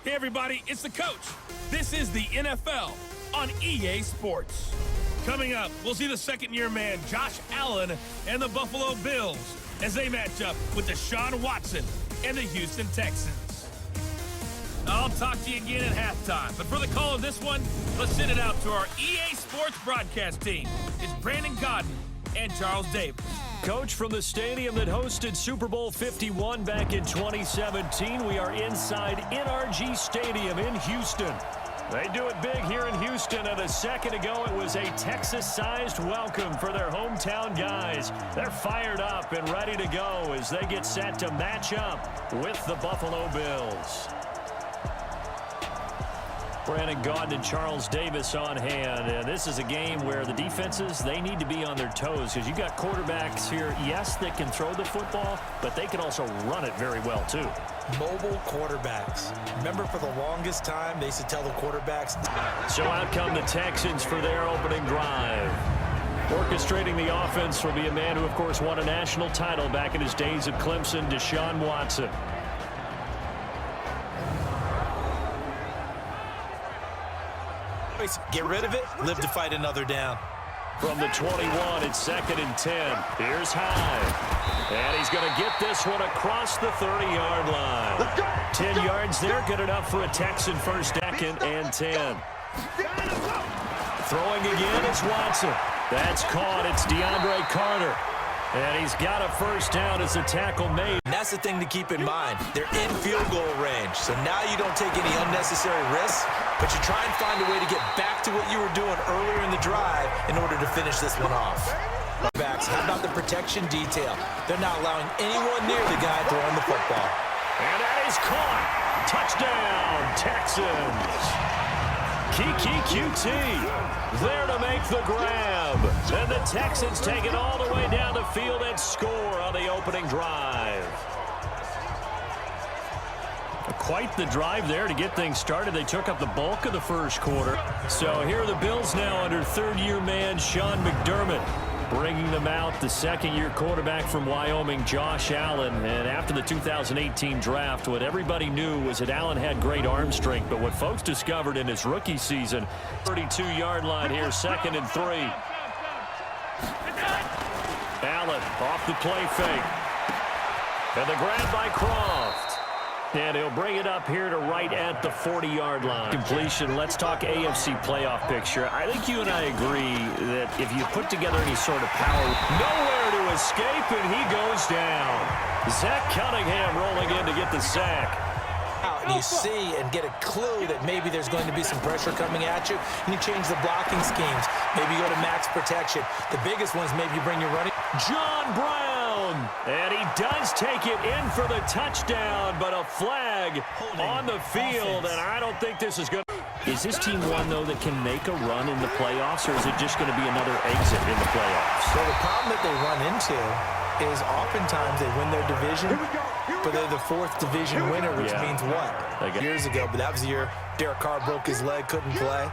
Hey everybody, it's the coach. This is the NFL on EA Sports. Coming up, we'll see the second-year man Josh Allen and the Buffalo Bills as they match up with Deshaun Watson and the Houston Texans. I'll talk to you again at halftime, but for the call of this one, let's send it out to our EA Sports broadcast team. It's Brandon Godden and Charles Davis. Coach, from the stadium that hosted Super Bowl 51 back in 2017, we are inside NRG Stadium in Houston. They do it big here in Houston, and a second ago it was a Texas-sized welcome for their hometown guys. They're fired up and ready to go as they get set to match up with the Buffalo Bills. Brandon Gaudin and Charles Davis on hand. And this is a game where the defenses, they need to be on their toes because you've got quarterbacks here, yes, that can throw the football, but they can also run it very well, too. Mobile quarterbacks. Remember, for the longest time, they used to tell the quarterbacks. So out come the Texans for their opening drive. Orchestrating the offense will be a man who, of course, won a national title back in his days at Clemson, Deshaun Watson. Get rid of it, live to fight another down. From the 21, it's 2nd and 10. Here's High. And he's going to get this one across the 30-yard line. 10 yards there, good enough for a Texan first, 2nd and 10. Throwing again, it's Watson. That's caught. It's DeAndre Carter. And he's got a first down as the tackle made. And that's the thing to keep in mind. They're in field goal range. So now you don't take any unnecessary risks, but you try and find a way to get back to what you were doing earlier in the drive in order to finish this one off. Backs, how about the protection detail? They're not allowing anyone near the guy throwing the football. And that is caught. Touchdown, Texans. Kiki QT there to make the grab. And the Texans take it all the way down the field and score on the opening drive. Quite the drive there to get things started. They took up the bulk of the first quarter. So here are the Bills now under third-year man Sean McDermott. Bringing them out, the second-year quarterback from Wyoming, Josh Allen. And after the 2018 draft, what everybody knew was that Allen had great arm strength. But what folks discovered in his rookie season, 32-yard line here, 2nd and 3. Allen off the play fake. And the grab by Croft. And he'll bring it up here to right at the 40-yard line. Completion. Let's talk AFC playoff picture. I think you and I agree that if you put together any sort of power, nowhere to escape, and he goes down. Zach Cunningham rolling in to get the sack. And you see and get a clue that maybe there's going to be some pressure coming at you, and you change the blocking schemes. Maybe you go to max protection. The biggest ones, maybe you bring your running. John Brown, and he does take it in for the touchdown, but a flag on the field, and I don't think this is good. Is this team one, though, that can make a run in the playoffs, or is it just going to be another exit in the playoffs? Well, the problem that they run into is oftentimes they win their division, but they're the 4th division winner, which means what? Years ago, but that was the year Derek Carr broke his leg, couldn't play.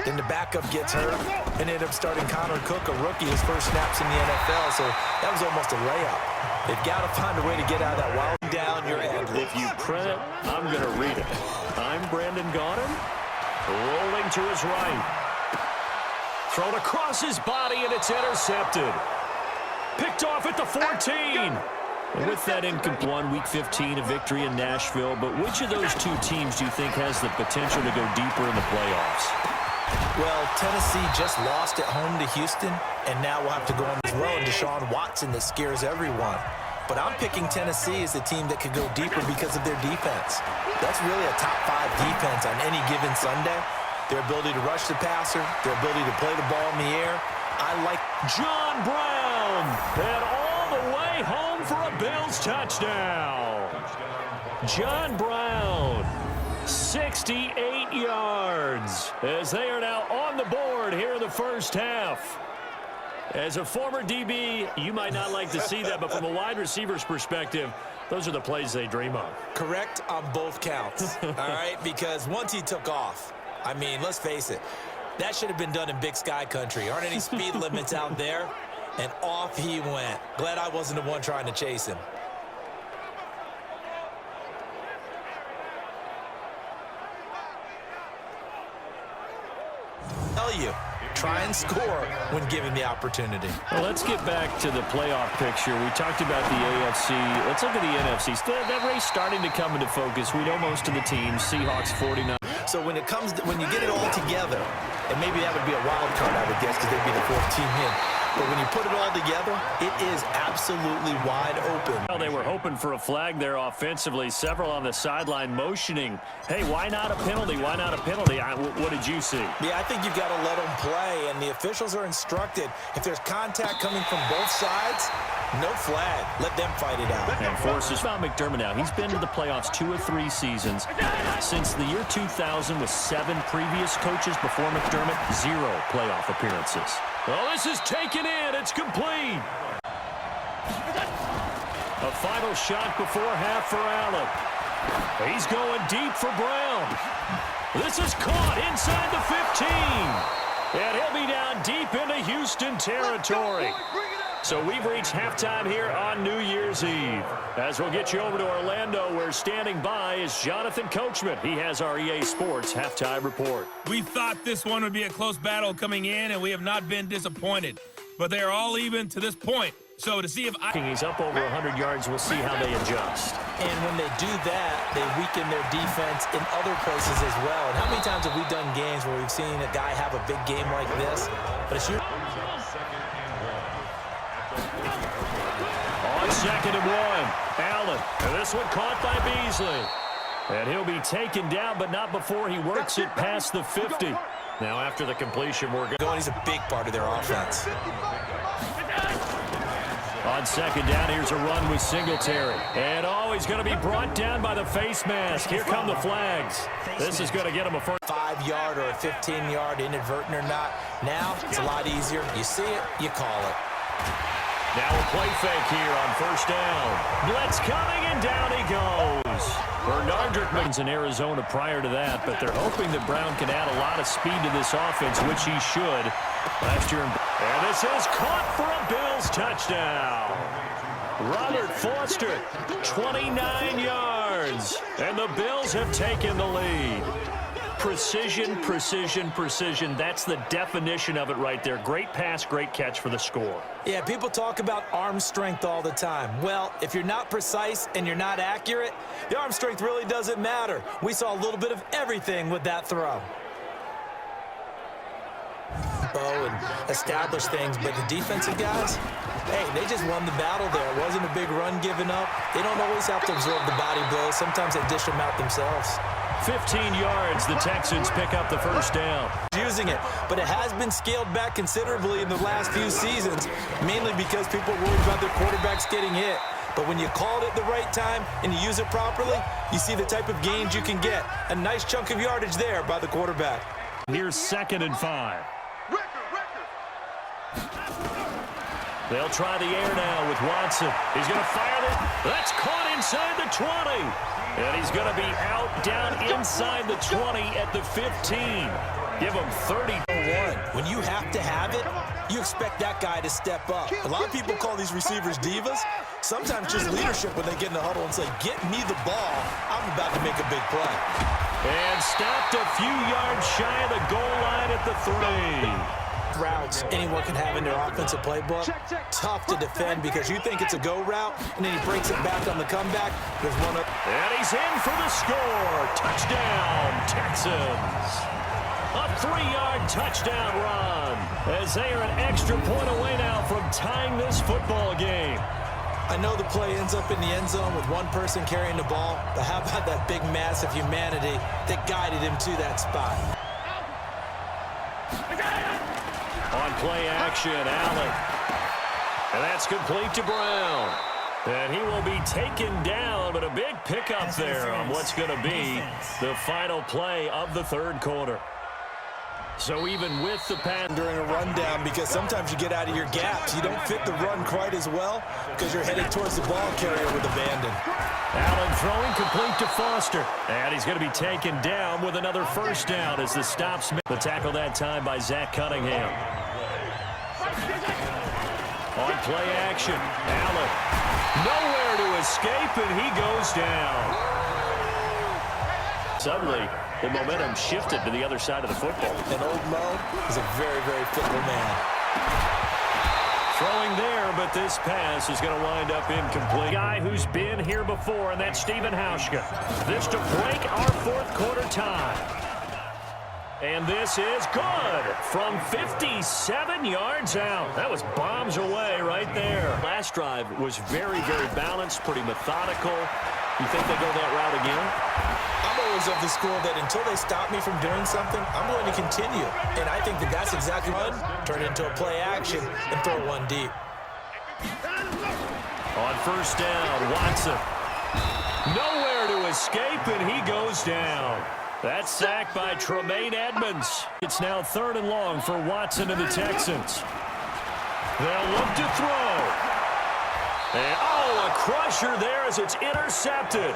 Then the backup gets hurt and ended up starting Connor Cook, a rookie, his first snaps in the NFL, so that was almost a layup. They've got to find a way to get out of that wild down your end. If you print it, I'm going to read it. I'm Brandon Gaudin, rolling to his right. Thrown across his body, and it's intercepted. Picked off at the 14. And with that incomplete Week 15, a victory in Nashville. But which of those two teams do you think has the potential to go deeper in the playoffs? Well, Tennessee just lost at home to Houston, and now we'll have to go on as well. And Deshaun Watson that scares everyone. But I'm picking Tennessee as the team that could go deeper because of their defense. That's really a top 5 defense on any given Sunday. Their ability to rush the passer, their ability to play the ball in the air. I like John Brown, and all the way home for a Bills touchdown. John Brown, 68 yards, as they are now on the board here in the first half. As a former DB, you might not like to see that, but from a wide receiver's perspective, those are the plays they dream of. Correct on both counts, all right? Because once he took off, I mean, let's face it, that should have been done in Big Sky Country. Aren't any speed limits out there? And off he went. Glad I wasn't the one trying to chase him. tell you, try and score when given the opportunity. Well, let's get back to the playoff picture. We talked about the AFC. Let's look at the NFC. That race starting to come into focus. We know most of the teams. Seahawks, 49. So when you get it all together, and maybe that would be a wild card, I would guess, because they'd be the fourth team in. But when you put it all together, it is absolutely wide open. Well, they were hoping for a flag there offensively. Several on the sideline motioning. Hey, why not a penalty? Why not a penalty? What did you see? Yeah, I think you've got to let them play, and the officials are instructed. If there's contact coming from both sides, no flag. Let them fight it out. And forces found McDermott out. He's been to the playoffs 2 or 3 seasons. Since the year 2000 with 7 previous coaches before McDermott, 0 playoff appearances. Well, this is taken in. It's complete. A final shot before half for Allen. He's going deep for Brown. This is caught inside the 15. And he'll be down deep into Houston territory. So we've reached halftime here on New Year's Eve. As we'll get you over to Orlando, where standing by is Jonathan Coachman. He has our EA Sports halftime report. We thought this one would be a close battle coming in, and we have not been disappointed. But they are all even to this point. So to see if he's up over 100 yards, we'll see how they adjust. And when they do that, they weaken their defense in other places as well. And how many times have we done games where we've seen a guy have a big game like this? But it's usually on 2nd and 1, Allen. And this one caught by Beasley. And he'll be taken down, but not before he works it past the 50. Now after the completion, we're going. He's a big part of their offense. On 2nd down, here's a run with Singletary. And he's going to be brought down by the face mask. Here come the flags. This is going to get him a first 5-yard or a 15-yard, inadvertent or not. Now it's a lot easier. You see it, you call it. Now a play fake here on 1st down. Blitz coming, and down he goes. Bernardrick in Arizona prior to that, but they're hoping that Brown can add a lot of speed to this offense, which he should. Last year, and this is caught for a Bills touchdown. Robert Foster, 29 yards, and the Bills have taken the lead. Precision, precision, precision. That's the definition of it right there. Great pass, great catch for the score. Yeah, people talk about arm strength all the time. Well, if you're not precise and you're not accurate, the arm strength really doesn't matter. We saw a little bit of everything with that throw. And establish things, but the defensive guys, hey, they just won the battle there. It wasn't a big run given up. They don't always have to absorb the body blows. Sometimes they dish them out themselves. 15 yards, the Texans pick up the 1st down. Using it, but it has been scaled back considerably in the last few seasons, mainly because people are worried about their quarterbacks getting hit. But when you called it the right time and you use it properly, you see the type of gains you can get. A nice chunk of yardage there by the quarterback. Here's 2nd and 5. They'll try the air now with Watson. He's going to fire it. That's caught inside the 20. And he's going to be out down inside the 20 at the 15. Give him 30-1. When you have to have it, you expect that guy to step up. A lot of people call these receivers divas. Sometimes just leadership when they get in the huddle and say, get me the ball. I'm about to make a big play. And stopped a few yards shy of the goal line at the 3. Routes anyone can have in their offensive playbook. Tough to defend because you think it's a go route, and then he breaks it back on the comeback. There's one up. And he's in for the score. Touchdown, Texans. A 3-yard touchdown run as they are an extra point away now from tying this football game. I know the play ends up in the end zone with one person carrying the ball, but how about that big mass of humanity that guided him to that spot? On play action, Allen. And that's complete to Brown. And he will be taken down, but a big pickup there on what's going to be the final play of the 3rd quarter. So even with the pass during a rundown, because sometimes you get out of your gaps. You don't fit the run quite as well because you're headed towards the ball carrier with abandon. Allen throwing complete to Foster. And he's going to be taken down with another 1st down as the stops. The tackle that time by Zach Cunningham. On play action, Allen. Nowhere to escape, and he goes down. Suddenly, the momentum shifted to the other side of the football. And old Mo is a very, very fickle man. Throwing there, but this pass is going to wind up incomplete. Guy who's been here before, and that's Stephen Hauschka. This to break our fourth quarter tie. And this is good from 57 yards out. That was bombs away right there. Last drive was very, very balanced, pretty methodical. You think they go that route again? I'm always of the school that until they stop me from doing something, I'm going to continue. And I think that that's exactly what turn into a play action and throw one deep. On first down, Watson. Nowhere to escape, and he goes down. That's sacked by Tremaine Edmonds. It's now 3rd and long for Watson and the Texans. They'll look to throw. And, a crusher there as it's intercepted.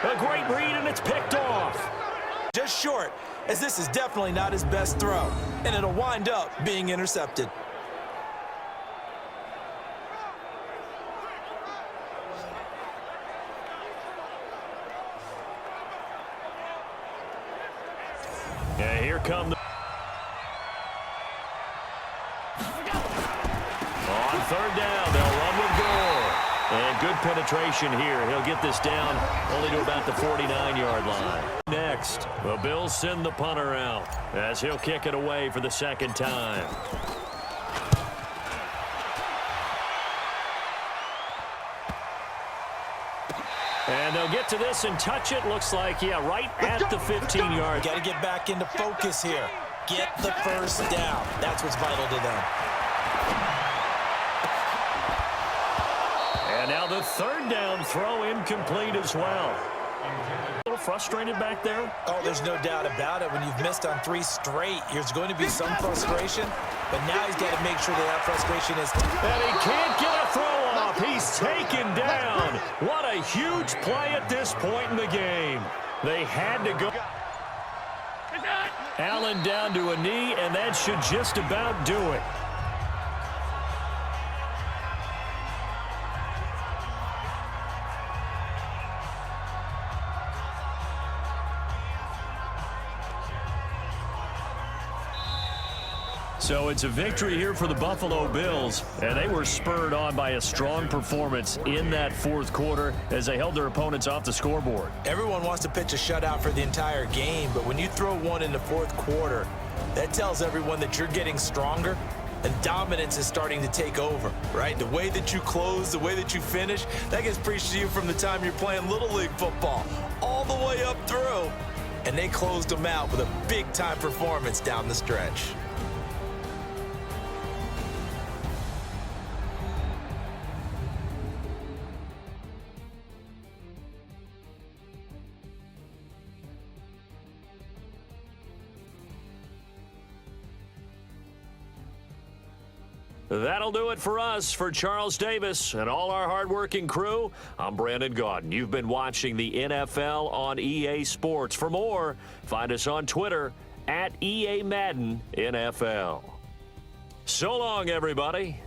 A great read, and it's picked off. Just short, as this is definitely not his best throw, and it'll wind up being intercepted. Yeah, here come the... On 3rd down, they'll run with Gore. And good penetration here. He'll get this down only to about the 49-yard line. Next, the Bills send the punter out as he'll kick it away for the 2nd time. And they'll get to this and touch it. Looks like, yeah, right at the 15-yard. Got to get back into focus here. Get the first down. That's what's vital to them. And now the 3rd down throw incomplete as well. A little frustrated back there? Oh, there's no doubt about it. When you've missed on 3 straight, there's going to be some frustration. But now he's got to make sure that frustration is... And he can't get a throw off. He's taken down. What a huge play at this point in the game. They had to go. Allen down to a knee, and that should just about do it. So it's a victory here for the Buffalo Bills, and they were spurred on by a strong performance in that 4th quarter as they held their opponents off the scoreboard. Everyone wants to pitch a shutout for the entire game, but when you throw one in the 4th quarter, that tells everyone that you're getting stronger and dominance is starting to take over, right? The way that you close, the way that you finish, that gets preached to you from the time you're playing Little League football all the way up through, and they closed them out with a big-time performance down the stretch. That'll do it for us. For Charles Davis and all our hardworking crew, I'm Brandon Gaudin. You've been watching the NFL on EA Sports. For more, find us on Twitter @EA Madden NFL. So long, everybody.